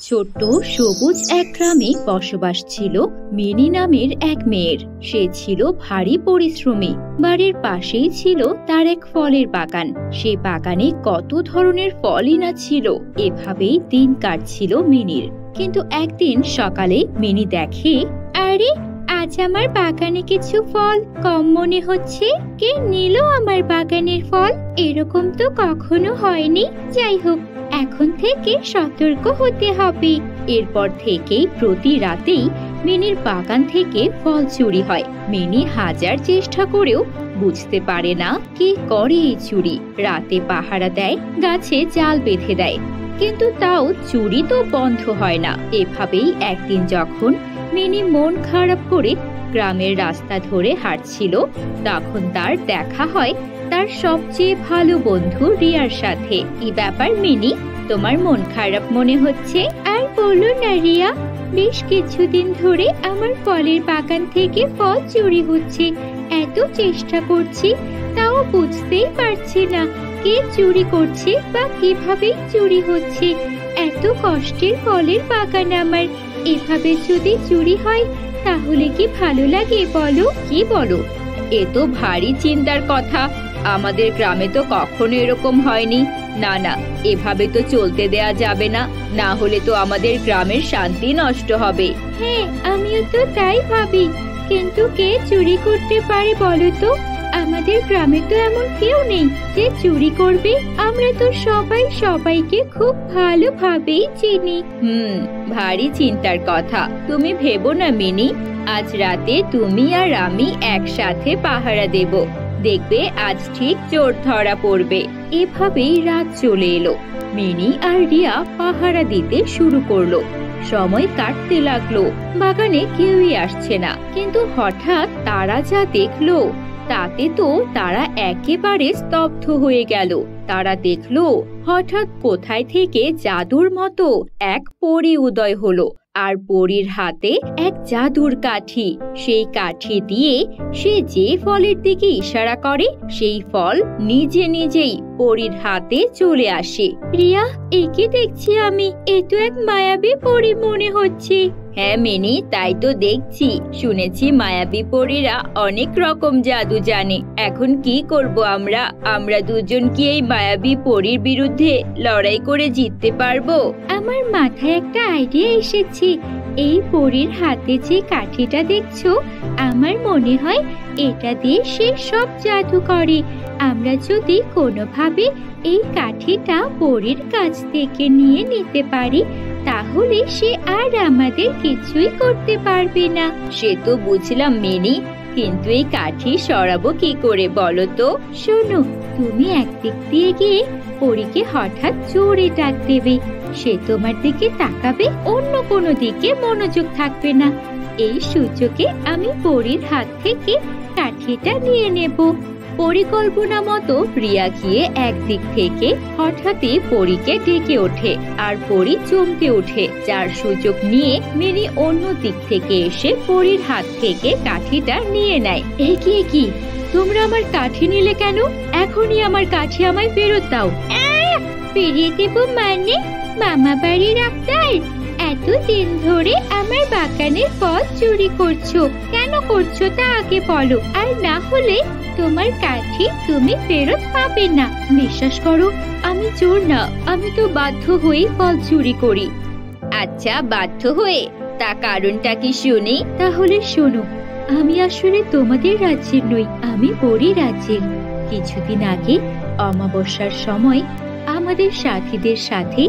ছোট্ট সবুজ এক গ্রামে বসবাস ছিল মিনি নামের এক মেয়ের। সে ছিল ভারী পরিশ্রমী। বাড়ির পাশেই ছিল তার এক ফলের বাগান। সেই বাগানে কত ধরনের ফলই না ছিল। এভাবেই দিন কাটছিল মিনির। কিন্তু একদিন সকালে মিনি দেখে, আরে আজ আমার বাগানে কিছু ফল কম মনে হচ্ছে। কে নিল আমার বাগানের ফল? এরকম তো কখনো হয়নি। যাই হোক, এখন থেকে সতর্ক হতে হবে। এরপর থেকেই প্রতি রাতেই মিনির বাগান থেকে ফল চুরি হয়। মিনি হাজার চেষ্টা করেও বুঝতে পারে না কে করে এই চুরি। রাতে পাহারা দেয়, গাছে জাল বেঁধে দেয়, কিন্তু তাও চুরি তো বন্ধ হয় না। এভাবেই একদিন যখন মিনি মন খারাপ করে গ্রামের রাস্তা ধরে হাঁটছিল, তখন তার দেখা হয় তার সবচেয়ে ভালো বন্ধু রিয়ার সাথে। কি ব্যাপার মিনি, তোমার মন খারাপ মনে হচ্ছে? আর বলো না রিয়া, বেশ কিছুদিন ধরে আমার ফলের বাগান থেকে ফল চুরি হচ্ছে। এত চেষ্টা করছি, তাও বুঝতেই পারছি না কে চুরি করছে বা কিভাবে চুরি হচ্ছে। এত কষ্টের ফলের বাগান আমার, এভাবে যদি চুরি হয় তাহলে কি ভালো লাগে বলো? কি বলো, এ তো ভারী চিন্তার কথা। আমাদের গ্রামে তো কখনো এরকম হয়নি। না না, এভাবে তো চলতে দেয়া যাবে না, না হলে তো আমাদের গ্রামের শান্তি নষ্ট হবে। হ্যাঁ, আমিও তো তাই ভাবি, কিন্তু কে চুরি করতে পারে বলো তো? আমাদের গ্রামে তো এমন কেউ নেই যে চুরি করবে। আমরা তো সবাই সবাইকে খুব ভালোভাবেই চিনি। ভারী চিন্তার কথা। তুমি ভেবো না মিনি, আজ রাতে তুমি আর আমি একসাথে পাহারা দেব। দেখবে আজ ঠিক চোর ধরা পড়বে। এভাবেই রাত চলে এলো। মিনি আর রিয়া পাহারা দিতে শুরু করলো। সময় কাটতে লাগলো, বাগানে কেউই আসছে না। কিন্তু হঠাৎ তারা যা দেখলো তাতে তো তারা একেবারে স্তব্ধ হয়ে গেল। তারা দেখলো হঠাৎ কোথায় থেকে জাদুর মতো এক পরী উদয় হলো। আর পরীর হাতে এক জাদুর কাঠি। সেই কাঠি দিয়ে সে যে ফলের দিকে ইশারা করে সেই ফল নিজে নিজেই পরীর হাতে চলে আসে। রিয়া, একে দেখছি আমি, এ তো এক মায়াবী পরী মনে হচ্ছে। হ্যাঁ মিনি, তাই তো দেখছি। শুনেছি মায়াবী পরীরা অনেক রকম জাদু জানে। এখন কি করব আমরা? আমরা দুজন কি এই মায়াবী পরীর বিরুদ্ধে লড়াই করে জিততে পারবো? আমার মাথায় একটা আইডিয়া এসেছে। এই পরীর হাতে যে কাঠিটা দেখছো, আমার মনে হয় এটা দিয়ে সে সব জাদু করে। আমরা যদি কোনোভাবে এই কাঠিটা পরীর কাছ থেকে নিয়ে নিতে পারি, তাহলে সে আর আমাদের কিছুই করতে পারবে না। সে তো বুঝলাম মিনি, কিন্তু এই কাঠি সরাবো কি করে বলো তো? শোনো, তুমি একদিক দিয়ে গিয়ে পরীকে হঠাৎ জোরে ডাক দেবে। সে তোমার দিকে তাকাবে, অন্য কোনো দিকে মনোযোগ থাকবে না। এই সুযোগে আমি পরীর হাত থেকে কাঠিটা নিয়ে নেব। পরিকল্পনা মতো রিয়া গিয়ে একদিক থেকে হঠাৎই পরীকে ডেকে ওঠে, আর পরী চমকে ওঠে। যার সুযোগ নিয়ে মিনি অন্য দিক থেকে এসে পরীর হাত থেকে কাঠিটা নিয়ে নেয়। এগিয়ে কি, তোমরা আমার কাঠি নিলে কেন? এখনই আমার কাঠি আমায় ফেরত দাও। ফিরিয়ে দেব মানে? মামা বাড়ির আবদার? এতদিন ধরে আমার বাগানের ফল চুরি করছো, কেন করছো তা আগে বলো। আর না হলে তোমার কাঠি তুমি ফেরত পাবে না। বিশ্বাস করো, আমি চোর না, আমি তো বাধ্য হয়ে ফল চুরি করি। আচ্ছা, বাধ্য হয়ে? তা কারণটা কি শুনি? তাহলে শোনো, আমি আসলে তোমাদের রাজ্যের নই, আমি পরী রাজ্যের। কিছুদিন আগে অমাবস্যার সময় আমাদের সাথীদের সাথে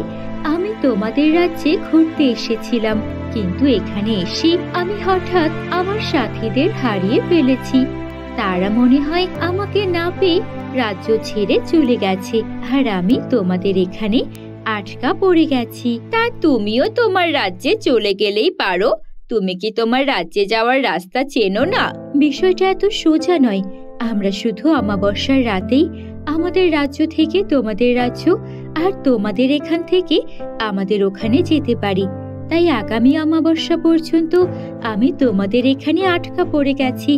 আমি তোমাদের রাজ্যে ঘুরতে এসেছিলাম। কিন্তু এখানে এসে আমি হঠাৎ আমার সাথীদের হারিয়ে ফেলেছি। তারা মনে হয় আমাকে না পেয়ে রাজ্য ছেড়ে চলে গেছে, আর আমি তোমাদের এখানে আটকা পড়ে গেছি। তা তুমিও তোমার রাজ্যে চলে গেলেই পারো। তুমি কি তোমার রাজ্যে যাওয়ার রাস্তা চেনো না? বিষয়টা এত সোজা নয়। আমরা শুধু অমাবস্যার রাতেই আমাদের রাজ্য থেকে তোমাদের রাজ্য, আর তোমাদের এখান থেকে আমাদের ওখানে যেতে পারি। তাই আগামী অমাবস্যা পর্যন্ত আমি তোমাদের এখানে আটকা পড়ে গেছি।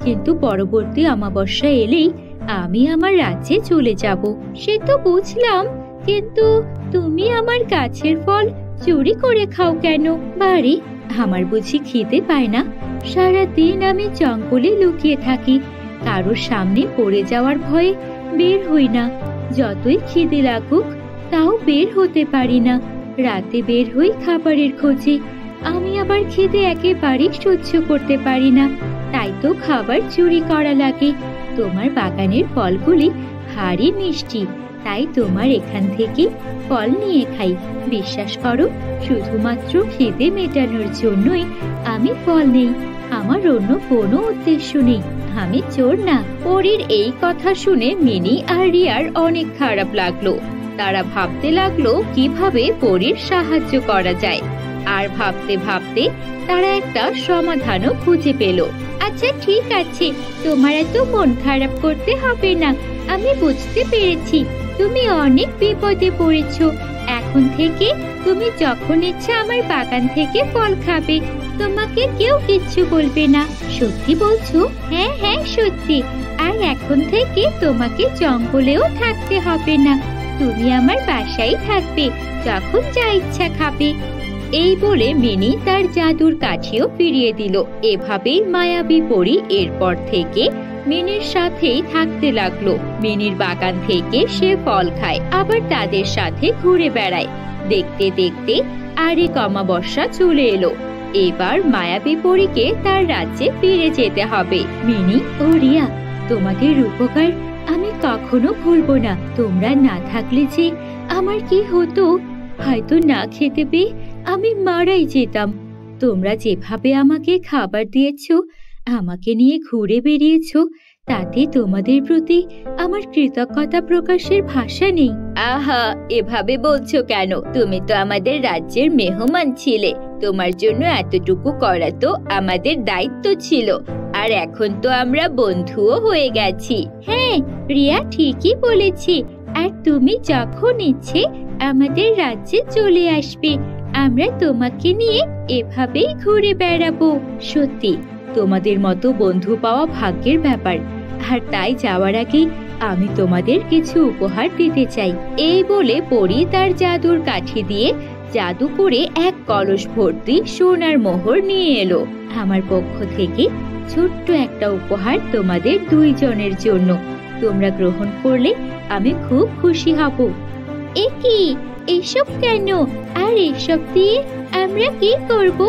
কিন্তু পরবর্তী অমাবস্যা এলেই আমি আমার রাজ্যে চলে যাব। সে তো বুঝলাম, কিন্তু তুমি আমার গাছের ফল চুরি করে খাও কেন? বাড়ি আমার বুঝি খিদে পায় না? সারাদিন আমি জঙ্গলে লুকিয়ে থাকি, কারোর সামনে পড়ে যাওয়ার ভয়ে বের হই না। যতই খিদে লাগুক তাও বের হতে পারি না। রাতে বের হই খাবারের খোঁজে। আমি আবার খিদে একেবারেই সহ্য করতে পারি না, তাই তো খাবার চুরি করা লাগে। তোমার বাগানের ফলগুলি ভারী মিষ্টি, তাই তোমার এখান থেকে ফল নিয়ে খাই। বিশ্বাস করো, শুধুমাত্র খিদে মেটানোর জন্যই আমি ফল নেই, আমার অন্য কোনো উদ্দেশ্য নেই। আমি চোর না। পরীর এই কথা শুনে মিনি আর রিয়ার অনেক খারাপ লাগলো। তারা ভাবতে লাগলো কিভাবে পরীর সাহায্য করা যায়, আর ভাবতে ভাবতে তারা একটা সমাধানও খুঁজে পেল। আচ্ছা ঠিক আছে, তোমার এত মন খারাপ করতে হবে না। আমি বুঝতে পেরেছি তুমি অনেক বিপদে পড়েছো। এখন থেকে তুমি যখন ইচ্ছা আমার বাগান থেকে ফল খাবে, তোমাকে কেউ কিচ্ছু বলবে না। সত্যি বলছো? হ্যাঁ হ্যাঁ সত্যি। আর এখন থেকে তোমাকে জঙ্গলেও থাকতে হবে না, তুমি আমার বাসায় থাকবে, যখন যা ইচ্ছা খাবে। এই বলে মিনি তার জাদুর কাঠিও ফিরিয়ে দিল। এভাবেই মায়াবী পরী এরপর থেকে মিনির সাথেই থাকতে লাগলো। মিনির বাগান থেকে সে ফল খায়, আবার তাদের সাথে ঘুরে বেড়ায়। দেখতে দেখতে আরেক অমাবস্যা চলে এলো। এবার মায়াবী পরীকে তার রাজ্যে ফিরে যেতে হবে। মিনি ও রিয়া, তোমাদের উপকার আমি কখনো ভুলবো না। তোমরা না থাকলে যে আমার কি হতো, হয়তো না খেতে পেয়ে আমি মারাই যেতাম। তোমরা যেভাবে আমাকে খাবার দিয়েছো, আমাকে নিয়ে ঘুরে বেরিয়েছো, তাতে তোমাদের প্রতি আমার কৃতজ্ঞতা প্রকাশের ভাষা নেই। আহা, এভাবে বলছো কেন? তুমি তো আমাদের রাজ্যের মেহমান ছিলে, তোমার জন্য এতটুকু করা তো আমাদের দায়িত্ব ছিল। আর এখন তো আমরা বন্ধুও হয়ে গেছি। হ্যাঁ, রিয়া ঠিকই বলেছি। আর তুমি যখন ইচ্ছে আমাদের রাজ্যে চলে আসবে, আমরা তোমাকে নিয়ে এভাবেই ঘুরে বেড়াবো। সত্যি তোমাদের মতো বন্ধু পাওয়া ভাগ্যের ব্যাপার। আর তাই যাওয়ার আগে আমি তোমাদের কিছু উপহার দিতে চাই। এই বলে পরী তার জাদুর কাঠি দিয়ে জাদু করে এক কলস ভর্তি সোনার মোহর নিয়ে এলো। আমার পক্ষ থেকে ছোট্ট একটা উপহার তোমাদের দুইজনের জন্য। তোমরা গ্রহণ করলে আমি খুব খুশি হব। এ কি? এসব কেন? আর এসব দিয়ে আমরা কি করব?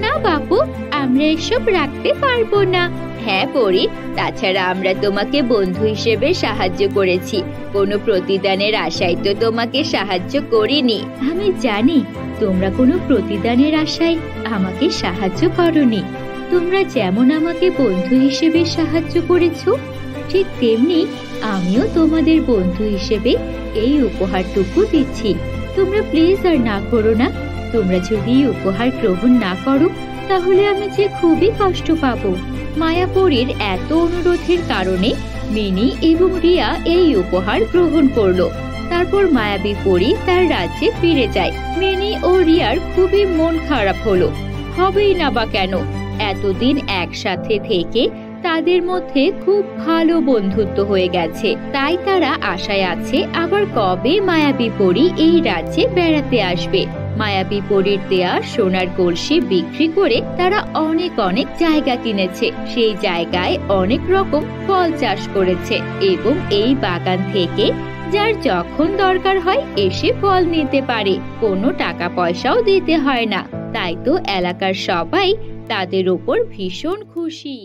না বাবু, আমরা এসব রাখতে পারবো না। হ্যাঁ পরী, তাছাড়া আমরা তোমাকে বন্ধু হিসেবে সাহায্য করেছি, কোনো প্রতিদানের আশায় তো তোমাকে সাহায্য করিনি। আমি জানি তোমরা কোনো প্রতিদানের আশায় আমাকে সাহায্য করনি। তোমরা যেমন আমাকে বন্ধু হিসেবে সাহায্য করেছো, ঠিক তেমনি আমিও তোমাদের বন্ধু হিসেবে এই উপহারটুকু দিচ্ছি। তোমরা প্লিজ আর না করো না। তোমরা যদি উপহার গ্রহণ না করো, তাহলে আমি যে খুবই কষ্ট পাবো। মায়াপরীর এত অনুরোধের কারণে মিনি এবং রিয়া এই উপহার গ্রহণ করলো। তারপর মায়াবী পরী তার রাজ্যে ফিরে যায়। মিনি ও রিয়ার খুবই মন খারাপ হলো। হবেই না বা কেন, এতদিন একসাথে থেকে তাদের মধ্যে খুব ভালো বন্ধুত্ব হয়ে গেছে। তাই তারা আশায় আছে আবার কবে মায়াবী পরী এই রাজ্যে বেড়াতে আসবে। মায়াবী পরীর দেয়া সোনার কলসি বিক্রি করে তারা অনেক অনেক জায়গা কিনেছে। সেই জায়গায় অনেক রকম ফল চাষ করেছে এবং এই বাগান থেকে যার যখন দরকার হয় এসে ফল নিতে পারে, কোনো টাকা পয়সাও দিতে হয় না। তাই তো এলাকার সবাই তাদের উপর ভীষণ খুশি।